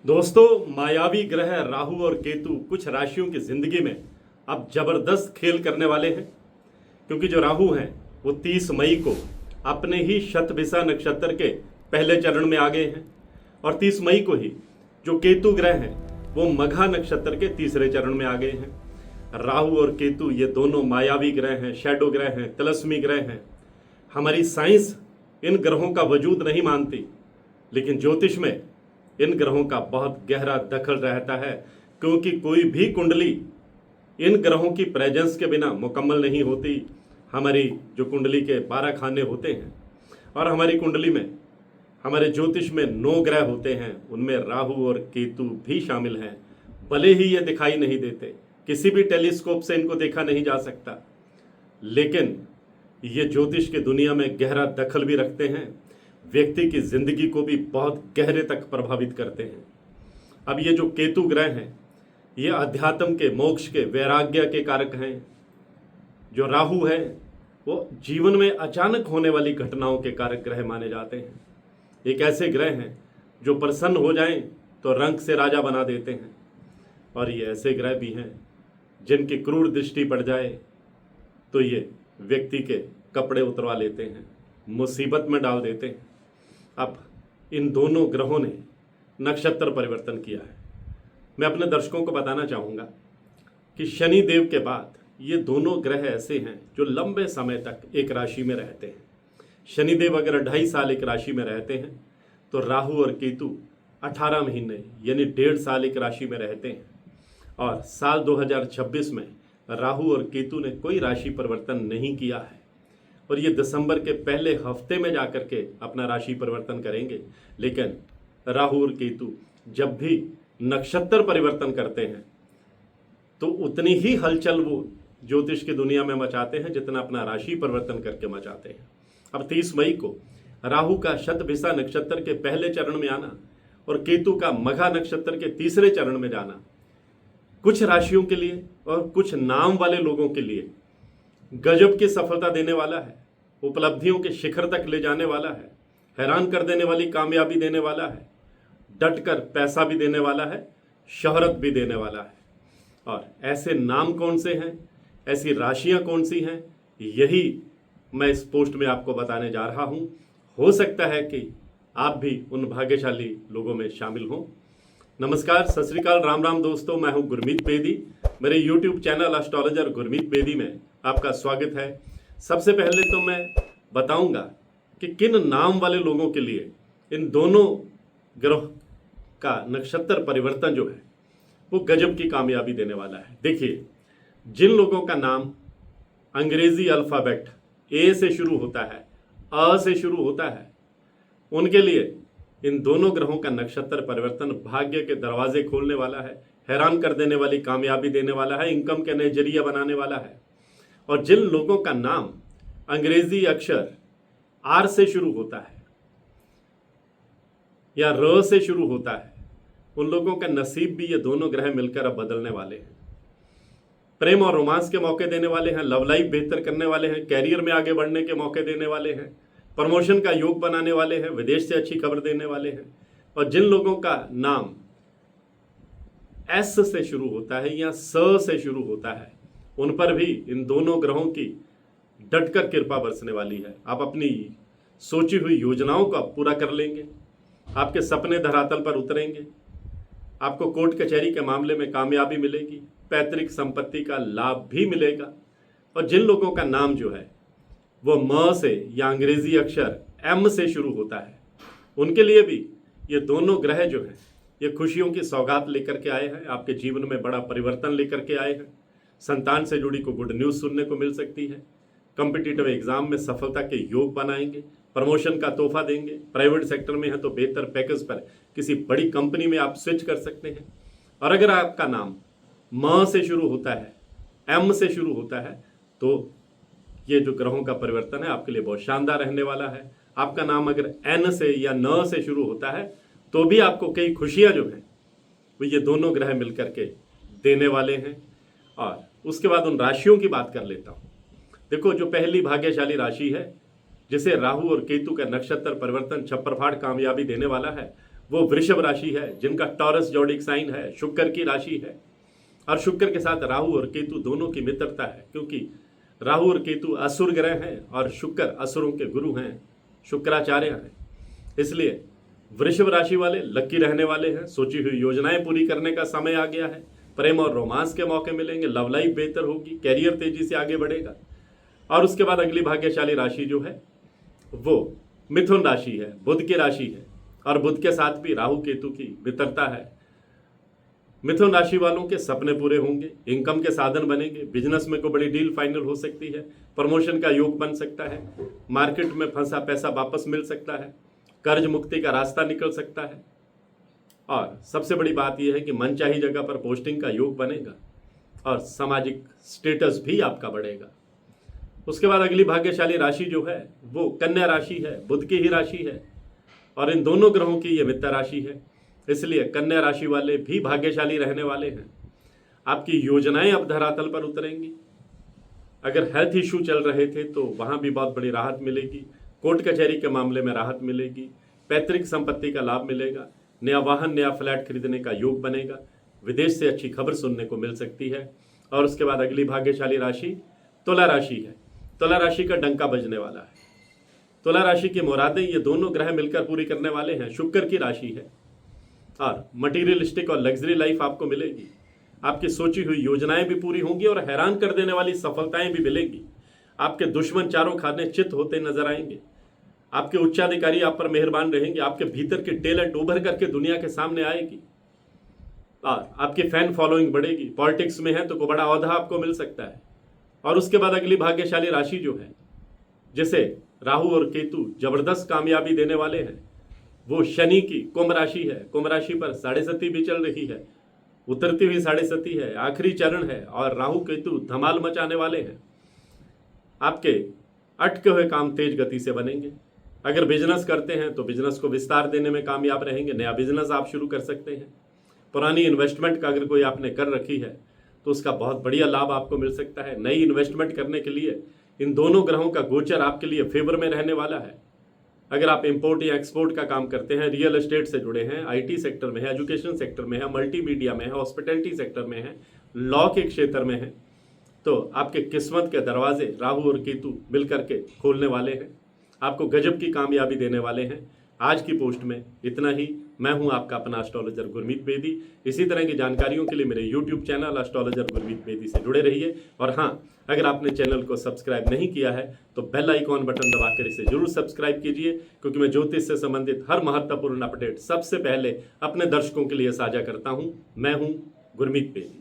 दोस्तों, मायावी ग्रह राहु और केतु कुछ राशियों की जिंदगी में अब जबरदस्त खेल करने वाले हैं। क्योंकि जो राहु हैं वो 30 मई को अपने ही शतभिषा नक्षत्र के पहले चरण में आ गए हैं और 30 मई को ही जो केतु ग्रह हैं वो मघा नक्षत्र के तीसरे चरण में आ गए हैं। राहु और केतु ये दोनों मायावी ग्रह हैं, शैडो ग्रह हैं, तिलस्मी ग्रह हैं। हमारी साइंस इन ग्रहों का वजूद नहीं मानती, लेकिन ज्योतिष में इन ग्रहों का बहुत गहरा दखल रहता है। क्योंकि कोई भी कुंडली इन ग्रहों की प्रेजेंस के बिना मुकम्मल नहीं होती। हमारी जो कुंडली के 12 खाने होते हैं और हमारी कुंडली में हमारे ज्योतिष में 9 ग्रह होते हैं, उनमें राहु और केतु भी शामिल हैं। भले ही ये दिखाई नहीं देते, किसी भी टेलीस्कोप से इनको देखा नहीं जा सकता, लेकिन ये ज्योतिष की दुनिया में गहरा दखल भी रखते हैं। व्यक्ति की जिंदगी को भी बहुत गहरे तक प्रभावित करते हैं। अब ये जो केतु ग्रह हैं ये अध्यात्म के, मोक्ष के, वैराग्य के कारक हैं। जो राहु है वो जीवन में अचानक होने वाली घटनाओं के कारक ग्रह माने जाते हैं। एक ऐसे ग्रह हैं जो प्रसन्न हो जाएं तो रंग से राजा बना देते हैं, और ये ऐसे ग्रह भी हैं जिनकी क्रूर दृष्टि पड़ जाए तो ये व्यक्ति के कपड़े उतरवा लेते हैं, मुसीबत में डाल देते हैं। अब इन दोनों ग्रहों ने नक्षत्र परिवर्तन किया है। मैं अपने दर्शकों को बताना चाहूँगा कि शनि देव के बाद ये दोनों ग्रह ऐसे हैं जो लंबे समय तक एक राशि में रहते हैं। शनि देव अगर 2.5 साल एक राशि में रहते हैं तो राहु और केतु 18 महीने यानी 1.5 साल एक राशि में रहते हैं। और साल 2026 में राहु और केतु ने कोई राशि परिवर्तन नहीं किया है, और ये दिसंबर के पहले हफ्ते में जाकर के अपना राशि परिवर्तन करेंगे। लेकिन राहु और केतु जब भी नक्षत्र परिवर्तन करते हैं तो उतनी ही हलचल वो ज्योतिष की दुनिया में मचाते हैं जितना अपना राशि परिवर्तन करके मचाते हैं। अब 30 मई को राहु का शतभिषा नक्षत्र के पहले चरण में आना और केतु का मघा नक्षत्र के तीसरे चरण में जाना कुछ राशियों के लिए और कुछ नाम वाले लोगों के लिए गजब की सफलता देने वाला है, उपलब्धियों के शिखर तक ले जाने वाला है, हैरान कर देने वाली कामयाबी देने वाला है, डटकर पैसा भी देने वाला है, शोहरत भी देने वाला है। और ऐसे नाम कौन से हैं, ऐसी राशियां कौन सी हैं, यही मैं इस पोस्ट में आपको बताने जा रहा हूं। हो सकता है कि आप भी उन भाग्यशाली लोगों में शामिल हों। नमस्कार, सत श्री अकाल, राम राम दोस्तों, मैं हूं गुरमीत बेदी। मेरे YouTube channel astrologer Gurmeet Bedi में आपका स्वागत है। सबसे पहले तो मैं बताऊंगा कि किन नाम वाले लोगों के लिए इन दोनों ग्रह का नक्षत्र परिवर्तन जो है वो गजब की कामयाबी देने वाला है। देखिए, जिन लोगों का नाम अंग्रेजी अल्फ़ाबेट ए से शुरू होता है, अ से शुरू होता है, उनके लिए इन दोनों ग्रहों का नक्षत्र परिवर्तन भाग्य के दरवाजे खोलने वाला है, हैरान कर देने वाली कामयाबी देने वाला है, इनकम के नए जरिया बनाने वाला है। और जिन लोगों का नाम अंग्रेजी अक्षर आर से शुरू होता है या र से शुरू होता है, उन लोगों का नसीब भी ये दोनों ग्रह मिलकर अब बदलने वाले हैं। प्रेम और रोमांस के मौके देने वाले हैं, लव लाइफ बेहतर करने वाले हैं, कैरियर में आगे बढ़ने के मौके देने वाले हैं, प्रमोशन का योग बनाने वाले हैं, विदेश से अच्छी खबर देने वाले हैं। और जिन लोगों का नाम एस से शुरू होता है या स से शुरू होता है, उन पर भी इन दोनों ग्रहों की डटकर कृपा बरसने वाली है। आप अपनी सोची हुई योजनाओं को पूरा कर लेंगे, आपके सपने धरातल पर उतरेंगे, आपको कोर्ट कचहरी के मामले में कामयाबी मिलेगी, पैतृक संपत्ति का लाभ भी मिलेगा। और जिन लोगों का नाम जो है वो म से या अंग्रेजी अक्षर एम से शुरू होता है, उनके लिए भी ये दोनों ग्रह जो हैं ये खुशियों की सौगात लेकर के आए हैं, आपके जीवन में बड़ा परिवर्तन लेकर के आए हैं। संतान से जुड़ी को गुड न्यूज़ सुनने को मिल सकती है, कॉम्पिटिटिव एग्जाम में सफलता के योग बनाएंगे, प्रमोशन का तोहफा देंगे, प्राइवेट सेक्टर में है तो बेहतर पैकेज पर किसी बड़ी कंपनी में आप स्विच कर सकते हैं। और अगर आपका नाम म से शुरू होता है, एम से शुरू होता है, तो ये जो ग्रहों का परिवर्तन है आपके लिए बहुत शानदार रहने वाला है। आपका नाम अगर एन से या न से शुरू होता है तो भी आपको कई खुशियां जो हैं वो ये दोनों ग्रह मिलकर के देने वाले हैं। और उसके बाद उन राशियों की बात कर लेता हूँ। देखो, जो पहली भाग्यशाली राशि है जिसे राहु और केतु का नक्षत्र परिवर्तन छप्परफाड़ कामयाबी देने वाला है, वो वृषभ राशि है, जिनका टॉरस जोडिक साइन है, शुक्र की राशि है। और शुक्र के साथ राहु और केतु दोनों की मित्रता है, क्योंकि राहु और केतु असुर ग्रह हैं और शुक्र असुरों के गुरु हैं, शुक्राचार्य हैं। इसलिए वृषभ राशि वाले लकी रहने वाले हैं। सोची हुई योजनाएं पूरी करने का समय आ गया है। प्रेम और रोमांस के मौके मिलेंगे, लव लाइफ बेहतर होगी, कैरियर तेजी से आगे बढ़ेगा। और उसके बाद अगली भाग्यशाली राशि जो है वो मिथुन राशि है, बुध की राशि है, और बुध के साथ भी राहु केतु की मित्रता है। मिथुन राशि वालों के सपने पूरे होंगे, इनकम के साधन बनेंगे, बिजनेस में कोई बड़ी डील फाइनल हो सकती है, प्रमोशन का योग बन सकता है, मार्केट में फंसा पैसा वापस मिल सकता है, कर्ज मुक्ति का रास्ता निकल सकता है। और सबसे बड़ी बात यह है कि मनचाही जगह पर पोस्टिंग का योग बनेगा और सामाजिक स्टेटस भी आपका बढ़ेगा। उसके बाद अगली भाग्यशाली राशि जो है वो कन्या राशि है, बुध की ही राशि है, और इन दोनों ग्रहों की ये मित्र राशि है। इसलिए कन्या राशि वाले भी भाग्यशाली रहने वाले हैं। आपकी योजनाएं अब धरातल पर उतरेंगी। अगर हेल्थ इशू चल रहे थे तो वहां भी बहुत बड़ी राहत मिलेगी। कोर्ट कचहरी के मामले में राहत मिलेगी, पैतृक संपत्ति का लाभ मिलेगा, नया वाहन नया फ्लैट खरीदने का योग बनेगा, विदेश से अच्छी खबर सुनने को मिल सकती है। और उसके बाद अगली भाग्यशाली राशि तुला राशि है। तुला राशि का डंका बजने वाला है। तुला राशि की मुरादें ये दोनों ग्रह मिलकर पूरी करने वाले हैं। शुक्र की राशि है और मटीरियलिस्टिक और लग्जरी लाइफ आपको मिलेगी। आपकी सोची हुई योजनाएं भी पूरी होंगी और हैरान कर देने वाली सफलताएं भी मिलेंगी। आपके दुश्मन चारों खाने चित होते नजर आएंगे। आपके उच्चाधिकारी आप पर मेहरबान रहेंगे। आपके भीतर के टैलेंट उभर करके दुनिया के सामने आएगी और आपकी फैन फॉलोइंग बढ़ेगी। पॉलिटिक्स में है तो कोई बड़ा ओहदा आपको मिल सकता है। और उसके बाद अगली भाग्यशाली राशि जो है जिसे राहु और केतु जबरदस्त कामयाबी देने वाले हैं वो शनि की कुंभ राशि है। कुंभ राशि पर 7.5 भी चल रही है, उतरती हुई 7.5 है, आखिरी चरण है और राहु केतु धमाल मचाने वाले हैं। आपके अटके हुए काम तेज गति से बनेंगे। अगर बिजनेस करते हैं तो बिजनेस को विस्तार देने में कामयाब रहेंगे। नया बिजनेस आप शुरू कर सकते हैं। पुरानी इन्वेस्टमेंट का अगर कोई आपने कर रखी है तो उसका बहुत बढ़िया लाभ आपको मिल सकता है। नई इन्वेस्टमेंट करने के लिए इन दोनों ग्रहों का गोचर आपके लिए फेवर में रहने वाला है। अगर आप इंपोर्ट या एक्सपोर्ट का काम करते हैं, रियल एस्टेट से जुड़े हैं, आईटी सेक्टर में है, एजुकेशन सेक्टर में है, मल्टीमीडिया में है, हॉस्पिटैलिटी सेक्टर में है, लॉ के क्षेत्र में है, तो आपके किस्मत के दरवाजे राहु और केतु मिलकर के खोलने वाले हैं। आपको गजब की कामयाबी देने वाले हैं। आज की पोस्ट में इतना ही। मैं हूं आपका अपना एस्ट्रोलॉजर गुरमीत बेदी। इसी तरह की जानकारियों के लिए मेरे YouTube channel astrologer Gurmeet Bedi से जुड़े रहिए। और हाँ, अगर आपने चैनल को सब्सक्राइब नहीं किया है तो बेल आइकॉन बटन दबाकर इसे जरूर सब्सक्राइब कीजिए, क्योंकि मैं ज्योतिष से संबंधित हर महत्वपूर्ण अपडेट सबसे पहले अपने दर्शकों के लिए साझा करता हूं। मैं हूं गुरमीत बेदी।